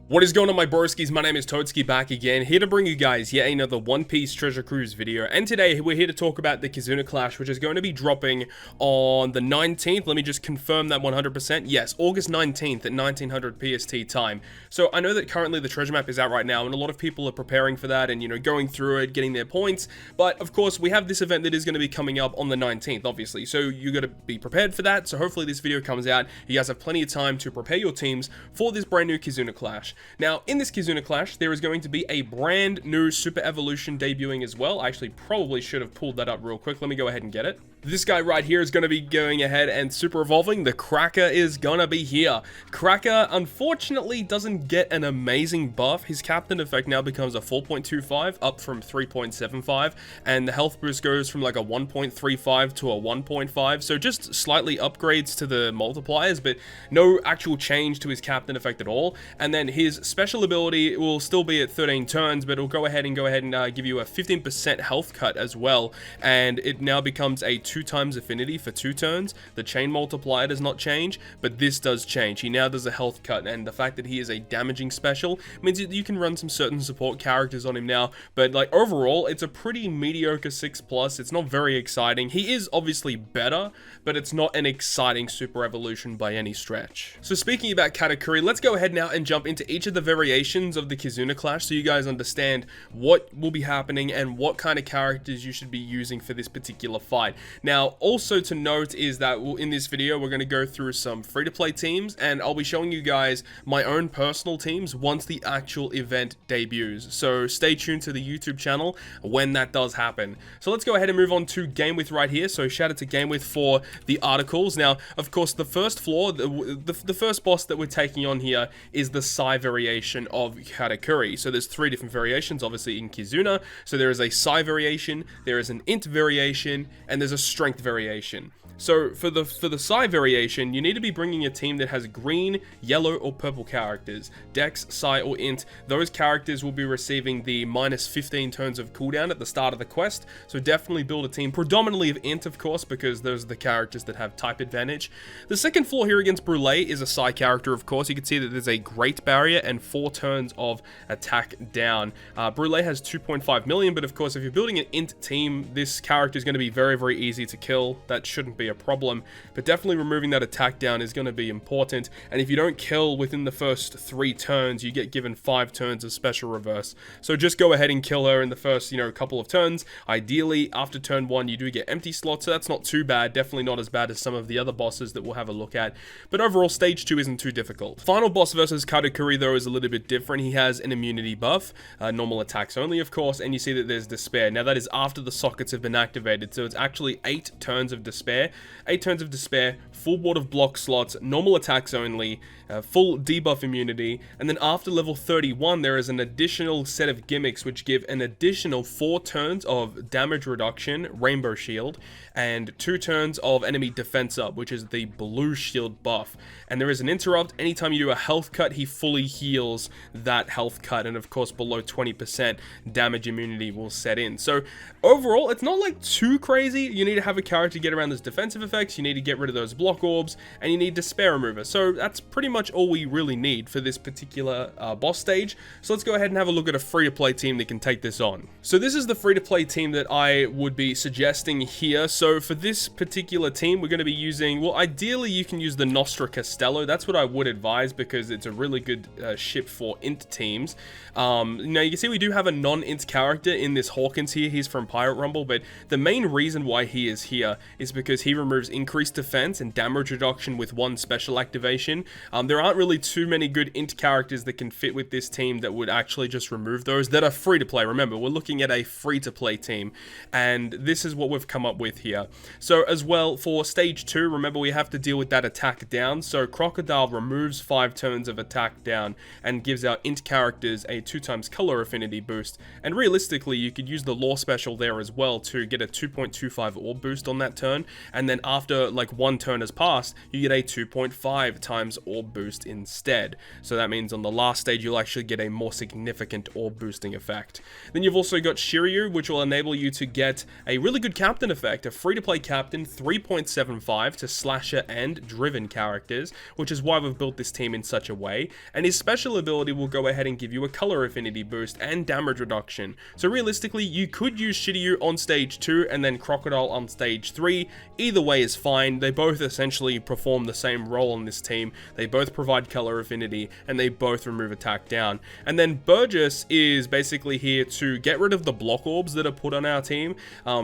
What is going on, my broskies? My name is Toadskii, back again, here to bring you guys yet another One Piece Treasure Cruise video. And today we're here to talk about the KIZUNA Clash, which is going to be dropping on the 19th. Let me just confirm that 100%. Yes, August 19th at 1900 PST time. So I know that currently the treasure map is out right now, and a lot of people are preparing for that and, you know, going through it, getting their points. But of course, we have this event that is going to be coming up on the 19th, obviously. So you got to be prepared for that. So hopefully this video comes out. You guys have plenty of time to prepare your teams for this brand new KIZUNA Clash. Now, in this KIZUNA Clash, there is going to be a brand new Super Evolution debuting as well. I actually probably should have pulled that up real quick. Let me go ahead and get it. This guy right here is going to be going ahead and super evolving. The Cracker is going to be here. Cracker, unfortunately, doesn't get an amazing buff. His captain effect now becomes a 4.25, up from 3.75, and the health boost goes from like a 1.35 to a 1.5, so just slightly upgrades to the multipliers, but no actual change to his captain effect at all. And then his special ability will still be at 13 turns, but it'll go ahead and give you a 15% health cut as well, and it now becomes a 2 times affinity for 2 turns. The chain multiplier does not change, but this does change. He now does a health cut, and the fact that he is a damaging special means that you can run some certain support characters on him now, but like overall it's a pretty mediocre 6+. It's not very exciting. He is obviously better, but it's not an exciting super evolution by any stretch. So speaking about Katakuri, let's go ahead now and jump into each of the variations of the KIZUNA Clash so you guys understand what will be happening and what kind of characters you should be using for this particular fight. Now, also to note is that in this video, we're going to go through some free-to-play teams, and I'll be showing you guys my own personal teams once the actual event debuts. So stay tuned to the YouTube channel when that does happen. So let's go ahead and move on to GameWith right here. So shout out to GameWith for the articles. Now, of course, the first floor, the first boss that we're taking on here is the PSY variation of Katakuri. So there's 3 different variations, obviously, in KIZUNA. So there is a PSY variation, there is an INT variation, and there's a strength variation. So for the PSY variation, you need to be bringing a team that has green, yellow, or purple characters. Dex, PSY, or INT, those characters will be receiving the minus 15 turns of cooldown at the start of the quest. So definitely build a team predominantly of INT, of course, because those are the characters that have type advantage. The second floor here against Brule is a PSY character, of course. You can see that there's a great barrier and 4 turns of attack down. Brule has 2.5 million, but of course, if you're building an INT team, this character is going to be very, very easy to kill. That shouldn't be a problem, but definitely removing that attack down is going to be important. And if you don't kill within the first 3 turns, you get given 5 turns of special reverse. So just go ahead and kill her in the first, couple of turns. Ideally, after turn 1, you do get empty slots, so that's not too bad. Definitely not as bad as some of the other bosses that we'll have a look at. But overall, stage 2 isn't too difficult. Final boss versus Katakuri, though, is a little bit different. He has an immunity buff, normal attacks only, of course, and you see that there's despair. Now, that is after the sockets have been activated, so it's actually 8 turns of despair. 8 turns of despair, full board of block slots, normal attacks only, full debuff immunity, and then after level 31 there is an additional set of gimmicks which give an additional 4 turns of damage reduction, rainbow shield, and 2 turns of enemy defense up, which is the blue shield buff. And there is an interrupt. Anytime you do a health cut, he fully heals that health cut, and of course below 20% damage immunity will set in. So overall, it's not like too crazy. You need to have a character get around those defensive effects, you need to get rid of those block orbs, and you need despair remover. So that's pretty much all we really need for this particular boss stage. So let's go ahead and have a look at a free-to-play team that can take this on. So this is the free-to-play team that I would be suggesting here. So for this particular team, we're going to be using, well, ideally you can use the Nostra Castello. That's what I would advise, because it's a really good ship for INT teams. Now you can see we do have a non-INT character in this Hawkins here. He's from Pirate Rumble, but the main reason why he is here is because he removes increased defense and damage reduction with 1 special activation. There aren't really too many good INT characters that can fit with this team that would actually just remove those that are free to play. Remember, we're looking at a free to play team, and this is what we've come up with here. So as well, for stage 2, remember we have to deal with that attack down. So Crocodile removes 5 turns of attack down and gives our INT characters a 2 times color affinity boost. And realistically, you could use the lore special there as well to get a 2.25 orb boost on that turn, and and then after like one turn has passed, you get a 2.5 times orb boost instead. So that means on the last stage, you'll actually get a more significant orb boosting effect. Then you've also got Shiryu, which will enable you to get a really good captain effect, a free-to-play captain, 3.75 to slasher and driven characters, which is why we've built this team in such a way. And his special ability will go ahead and give you a color affinity boost and damage reduction. So realistically, you could use Shiryu on stage 2 and then Crocodile on stage 3. Either way is fine. They both essentially perform the same role on this team. They both provide color affinity and they both remove attack down. And then Burgess is basically here to get rid of the block orbs that are put on our team.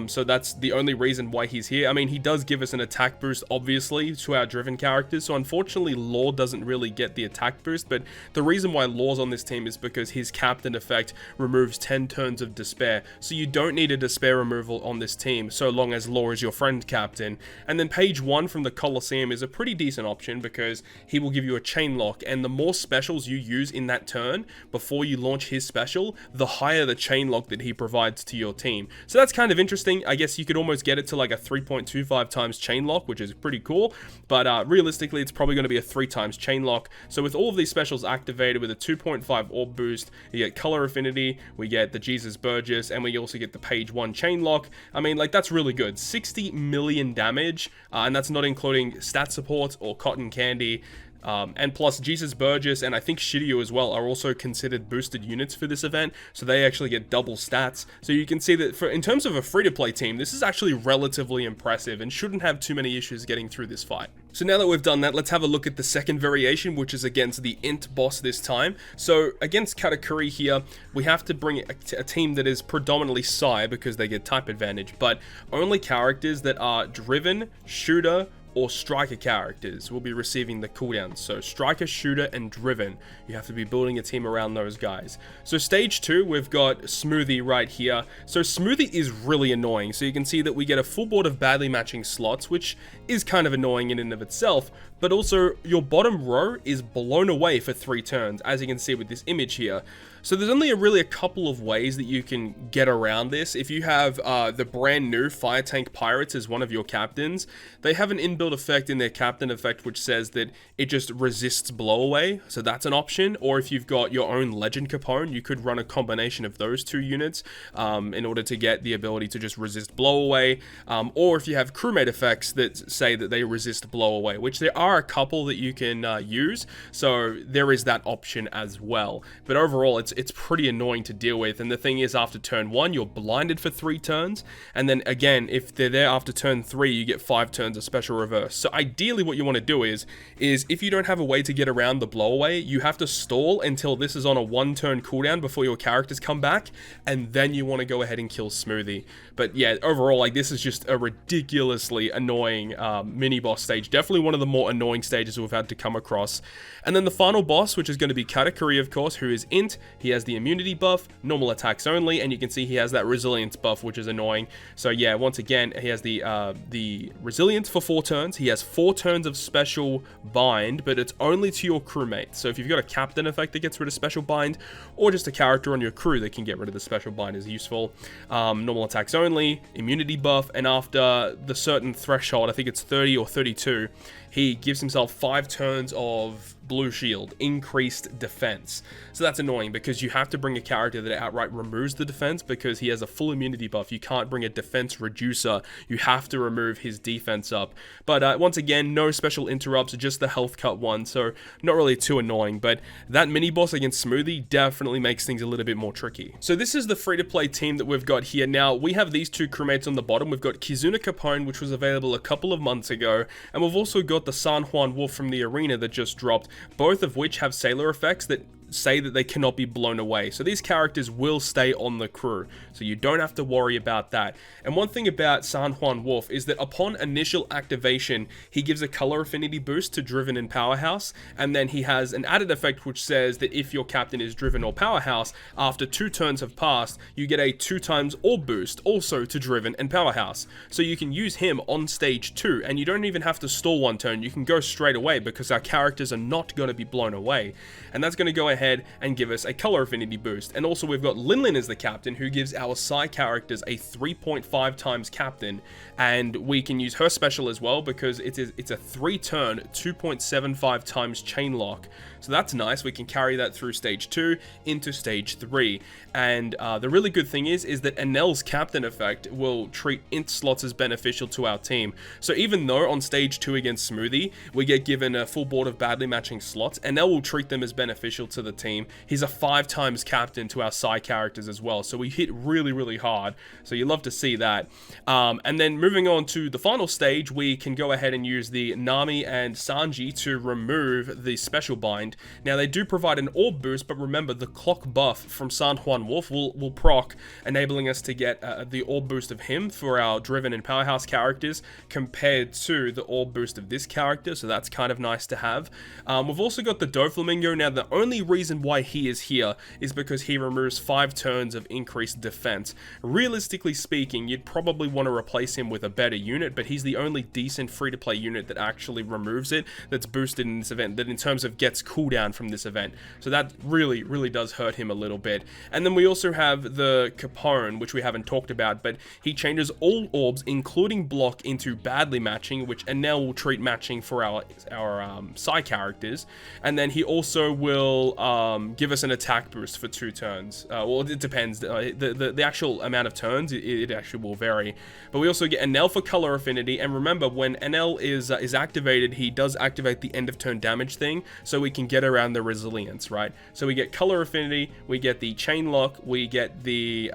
So that's the only reason why he's here. I mean, he does give us an attack boost, obviously, to our driven characters. So unfortunately, Law doesn't really get the attack boost. But the reason why Law's on this team is because his captain effect removes 10 turns of despair. So you don't need a despair removal on this team, so long as Law is your friend captain. And then page 1 from the Colosseum is a pretty decent option because he will give you a chain lock, and the more specials you use in that turn before you launch his special, the higher the chain lock that he provides to your team. So that's kind of interesting. I guess you could almost get it to like a 3.25 times chain lock, which is pretty cool, but realistically it's probably going to be a 3 times chain lock. So with all of these specials activated with a 2.5 orb boost, you get color affinity, we get the Jesus Burgess, and we also get the page 1 chain lock. I mean, like, that's really good. 60 million damage, and that's not including stat support or cotton candy. And plus Jesus Burgess and I think Shiryu as well are also considered boosted units for this event, so they actually get double stats. So you can see that in terms of a free-to-play team, this is actually relatively impressive and shouldn't have too many issues getting through this fight. So now that we've done that, let's have a look at the second variation, which is against the INT boss this time. So against Katakuri here, we have to bring a team that is predominantly Psy because they get type advantage, but only characters that are driven, shooter, or striker characters will be receiving the cooldowns. So striker, shooter, and driven. You have to be building a team around those guys. So stage 2, we've got Smoothie right here. So Smoothie is really annoying. So you can see that we get a full board of badly matching slots, which is kind of annoying in and of itself, but also your bottom row is blown away for 3 turns, as you can see with this image here. So there's only really a couple of ways that you can get around this. If you have the brand new Fire Tank Pirates as one of your captains, they have an inbuilt effect in their captain effect which says that it just resists blowaway, so that's an option. Or if you've got your own Legend Capone, you could run a combination of those 2 units in order to get the ability to just resist blowaway. Or if you have crewmate effects that say that they resist blowaway, which there are a couple that you can use, so there is that option as well. But overall, it's pretty annoying to deal with. And the thing is, after turn 1, you're blinded for 3 turns, and then again, if they're there after turn 3, you get 5 turns of special reverse. So ideally what you want to do is if you don't have a way to get around the blowaway, you have to stall until this is on a 1 turn cooldown before your characters come back, and then you want to go ahead and kill Smoothie. But yeah, overall, like, this is just a ridiculously annoying mini boss stage. Definitely one of the more annoying stages we've had to come across. And then the final boss, which is going to be Katakuri, of course, who is INT. He has the immunity buff, normal attacks only, and you can see he has that resilience buff, which is annoying. So yeah, once again, he has the resilience for 4 turns. He has 4 turns of special bind, but it's only to your crewmate. So if you've got a captain effect that gets rid of special bind, or just a character on your crew that can get rid of the special bind is useful. Normal attacks only, immunity buff, and after the certain threshold, I think it's 30 or 32, he gives himself 5 turns of blue shield, increased defense. So that's annoying because you have to bring a character that outright removes the defense because he has a full immunity buff. You can't bring a defense reducer. You have to remove his defense up. But once again, no special interrupts, just the health cut one, so not really too annoying. But that mini boss against Smoothie definitely makes things a little bit more tricky. So this is the free-to-play team that we've got here. Now, we have these 2 crewmates on the bottom. We've got KIZUNA Capone, which was available a couple of months ago, and we've also got the San Juan Wolf from the arena that just dropped, both of which have sailor effects that say that they cannot be blown away. So these characters will stay on the crew, so you don't have to worry about that. And one thing about San Juan Wolf is that upon initial activation, he gives a color affinity boost to Driven and Powerhouse, and then he has an added effect which says that if your captain is Driven or Powerhouse, after 2 turns have passed, you get a 2 times orb boost also to Driven and Powerhouse. So you can use him on stage 2, and you don't even have to stall 1 turn, you can go straight away because our characters are not going to be blown away. And that's going to go ahead ahead and give us a color affinity boost. And also we've got Linlin as the captain, who gives our Psy characters a 3.5 times captain, and we can use her special as well because it's a 3-turn 2.75 times chain lock. So that's nice. We can carry that through stage 2 into stage 3. And the really good thing is that Enel's captain effect will treat int slots as beneficial to our team. So even though on stage 2 against Smoothie we get given a full board of badly matching slots, Enel will treat them as beneficial to the team. He's a 5 times captain to our Psy characters as well, so we hit really hard. So you love to see that. And then moving on to the final stage, we can go ahead and use the Nami and Sanji to remove the special bind. Now they do provide an orb boost, but remember the clock buff from San Juan Wolf will proc, enabling us to get the orb boost of him for our Driven and Powerhouse characters compared to the orb boost of this character, so that's kind of nice to have. We've also got the Doflamingo. Now the only reason why he is here is because he removes 5 turns of increased defense. Realistically speaking, you'd probably want to replace him with a better unit, but he's the only decent free-to-play unit that actually removes it, that's boosted in this event, that in terms of gets cooldown from this event. So that really does hurt him a little bit. And then we also have the Capone, which we haven't talked about, but he changes all orbs, including block, into badly matching, which Enel will treat matching for our Psy characters. And then he also will give us an attack boost for 2 turns. Well, it depends. The actual amount of turns, it actually will vary. But we also get Enel for color affinity, and remember, when Enel is activated, he does activate the end of turn damage thing, so we can get around the resilience, right? So we get color affinity, we get the chain lock, we get the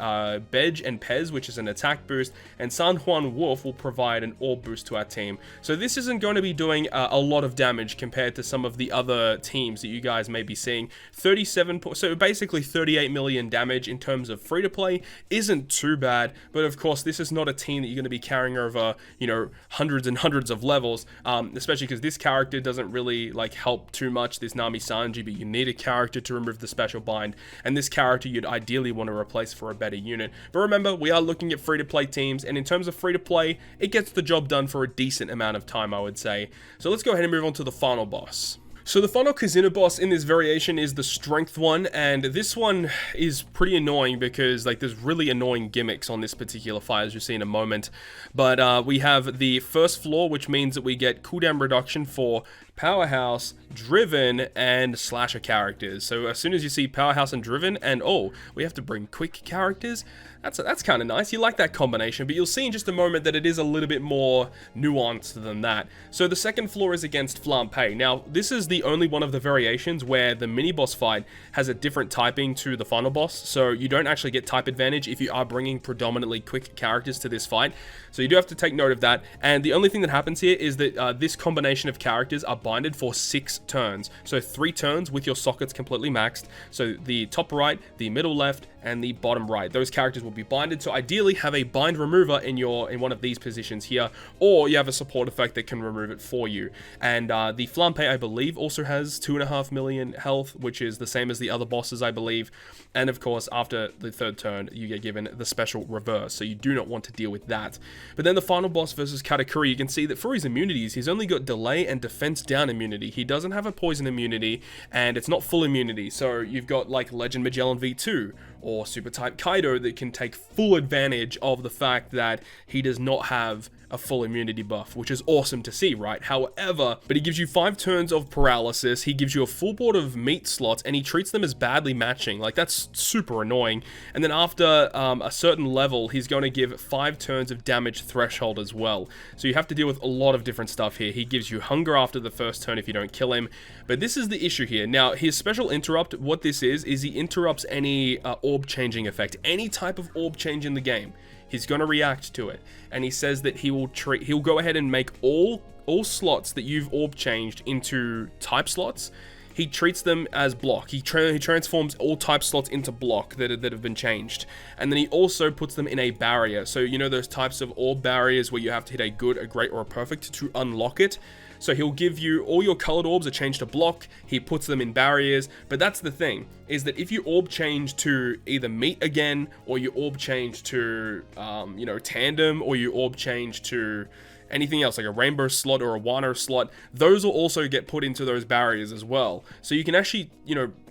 Bedge and Pez, which is an attack boost, and San Juan Wolf will provide an orb boost to our team. So this isn't going to be doing a lot of damage compared to some of the other teams that you guys may be seeing. So basically 38 million damage in terms of free to play isn't too bad, but of course this is not a team that you're going to be carrying over, you know, hundreds and hundreds of levels, especially because this character doesn't really like help too much, this Nami Sanji, but you need a character to remove the special bind, and this character you'd ideally want to replace for a better unit. But remember, we are looking at free to play teams, and in terms of free to play, it gets the job done for a decent amount of time, I would say. So let's go ahead and move on to the final boss. So the final KIZUNA boss in this variation is the strength one, and this one is pretty annoying because like there's really annoying gimmicks on this particular fight, as you'll see in a moment. But we have the first floor, which means that we get cooldown reduction for Powerhouse, Driven, and Slasher characters. So as soon as you see Powerhouse and Driven, and oh, we have to bring quick characters, that's kind of nice. You like that combination, but you'll see in just a moment that it is a little bit more nuanced than that. So the second floor is against Flampe. Now, this is the only one of the variations where the mini-boss fight has a different typing to the final boss, so you don't actually get type advantage if you are bringing predominantly quick characters to this fight. So you do have to take note of that, and the only thing that happens here is that this combination of characters are binded for 6 turns. So 3 turns with your sockets completely maxed. So the top right, the middle left, and the bottom right, those characters will be binded. So ideally have a bind remover in one of these positions here, or you have a support effect that can remove it for you. And the Flampe, I believe, also has 2.5 million health, which is the same as the other bosses, I believe. And of course, after the 3rd turn, you get given the special reverse, so you do not want to deal with that. But then the final boss versus Katakuri, you can see that for his immunities, he's only got delay and defense down immunity. He doesn't have a poison immunity, and it's not full immunity. So you've got like Legend Magellan V2 or Super Type Kaido that can take full advantage of the fact that he does not have a full immunity buff, which is awesome to see, right? However, but he gives you 5 turns of paralysis, he gives you a full board of meat slots, and he treats them as badly matching. Like, that's super annoying. And then after a certain level, he's going to give 5 turns of damage threshold as well. So you have to deal with a lot of different stuff here. He gives you hunger after the 1st turn if you don't kill him. But this is the issue here. Now, his special interrupt, what this is he interrupts any orb changing effect. Any type of orb change in the game, he's going to react to it, and he says that he'll go ahead and make all slots that you've orb changed into type slots. He treats them as block. He transforms all type slots into block that have been changed, and then he also puts them in a barrier. So you know those types of orb barriers where you have to hit a good, a great, or a perfect to unlock it. So he'll give you all your colored orbs are changed to block. He puts them in barriers. But that's the thing, is that if you orb change to either meat again, or you orb change to, tandem, or you orb change to anything else like a rainbow slot or a Wano slot, those will also get put into those barriers as well. So you can actually,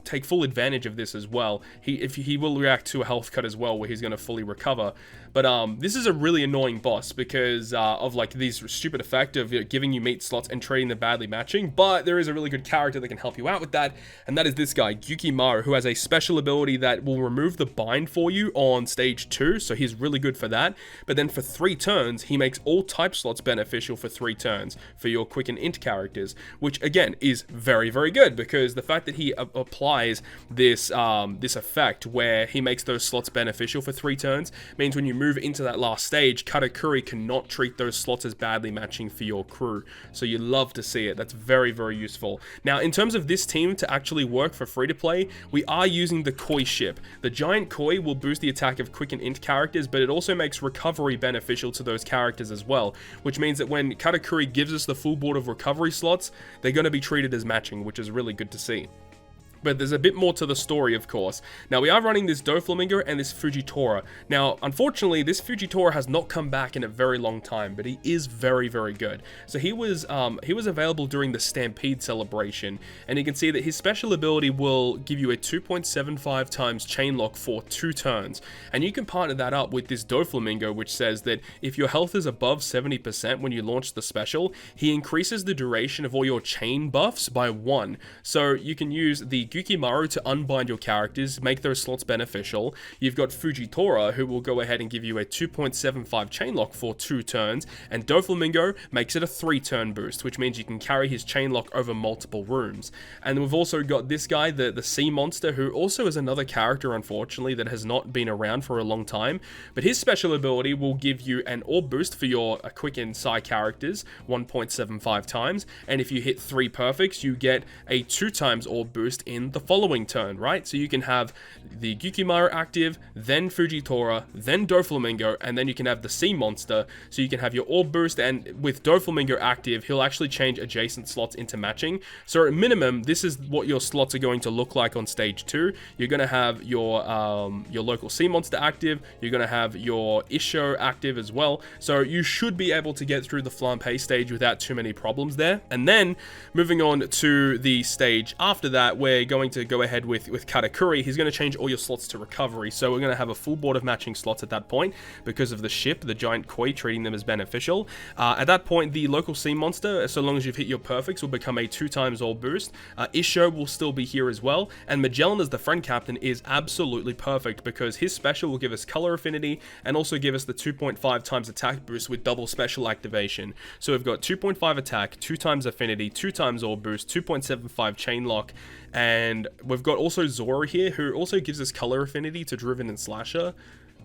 take full advantage of this as well. He will react to a health cut as well, where he's going to fully recover. But this is a really annoying boss because of like these stupid effect of giving you meat slots and trading them badly matching. But there is a really good character that can help you out with that, and that is this guy, Yukimaru, who has a special ability that will remove the bind for you on stage 2, so he's really good for that. But then for 3 turns, he makes all type slots beneficial for 3 turns for your quick and int characters, which again is very, very good, because the fact that he applies this this effect where he makes those slots beneficial for 3 turns means when you move into that last stage, Katakuri cannot treat those slots as badly matching for your crew. So you love to see it. That's very, very useful. Now, in terms of this team to actually work for free-to-play, we are using the Koi ship. The giant Koi will boost the attack of quick and int characters, but it also makes recovery beneficial to those characters as well, which means that when Katakuri gives us the full board of recovery slots, they're going to be treated as matching, which is really good to see. But there's a bit more to the story, of course. Now, we are running this Doflamingo and this Fujitora. Now, unfortunately, this Fujitora has not come back in a very long time, but he is very, very good. So he was available during the Stampede celebration, and you can see that his special ability will give you a 2.75 times chain lock for 2 turns. And you can partner that up with this Doflamingo, which says that if your health is above 70% when you launch the special, he increases the duration of all your chain buffs by 1. So you can use the Yukimaru to unbind your characters, make those slots beneficial. You've got Fujitora, who will go ahead and give you a 2.75 chain lock for 2 turns, and Doflamingo makes it a 3-turn boost, which means you can carry his chain lock over multiple rooms. And we've also got this guy, the Sea Monster, who also is another character, unfortunately, that has not been around for a long time, but his special ability will give you an orb boost for your quick and psi characters, 1.75 times, and if you hit 3 perfects, you get a 2 times orb boost in the following turn, right? So you can have the Yukimaru active, then Fujitora, then Doflamingo, and then you can have the Sea Monster, so you can have your orb boost, and with Doflamingo active, he'll actually change adjacent slots into matching. So at minimum, this is what your slots are going to look like on stage 2. You're going to have your local Sea Monster active, you're going to have your Isho active as well, so you should be able to get through the Flampe stage without too many problems there. And then, moving on to the stage after that, we're going to go ahead with Katakuri. He's going to change all your slots to recovery, so we're going to have a full board of matching slots at that point because of the ship, the giant Koi, treating them as beneficial. At that point, the local Sea Monster, so long as you've hit your perfects, will become a 2 times all boost. Isho will still be here as well, and Magellan as the friend captain is absolutely perfect because his special will give us color affinity and also give us the 2.5 times attack boost with double special activation. So we've got 2.5 attack, 2 times affinity, 2 times all boost, 2.75 chain lock, and we've got also Zora here, who also gives us color affinity to Driven and Slasher.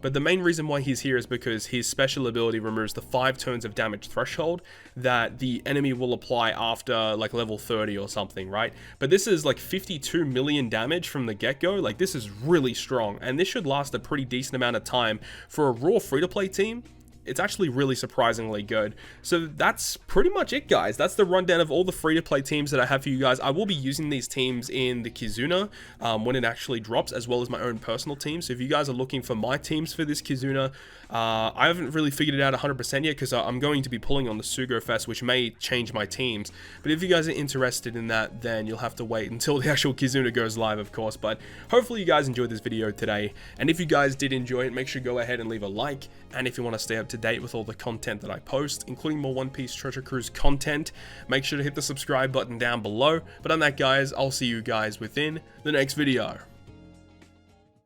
But the main reason why he's here is because his special ability removes the 5 turns of damage threshold that the enemy will apply after like level 30 or something, right? But this is like 52 million damage from the get-go. Like, this is really strong, and this should last a pretty decent amount of time for a raw free-to-play team. It's actually really surprisingly good. So that's pretty much it, guys. That's the rundown of all the free-to-play teams that I have for you guys. I will be using these teams in the KIZUNA when it actually drops, as well as my own personal team. So if you guys are looking for my teams for this KIZUNA, I haven't really figured it out 100% yet because I'm going to be pulling on the Sugo Fest, which may change my teams. But if you guys are interested in that, then you'll have to wait until the actual KIZUNA goes live, of course. But hopefully you guys enjoyed this video today. And if you guys did enjoy it, make sure you go ahead and leave a like. And if you want to stay up to date with all the content that I post, including more One Piece Treasure Cruise content, make sure to hit the subscribe button down below. But on that, guys, I'll see you guys within the next video.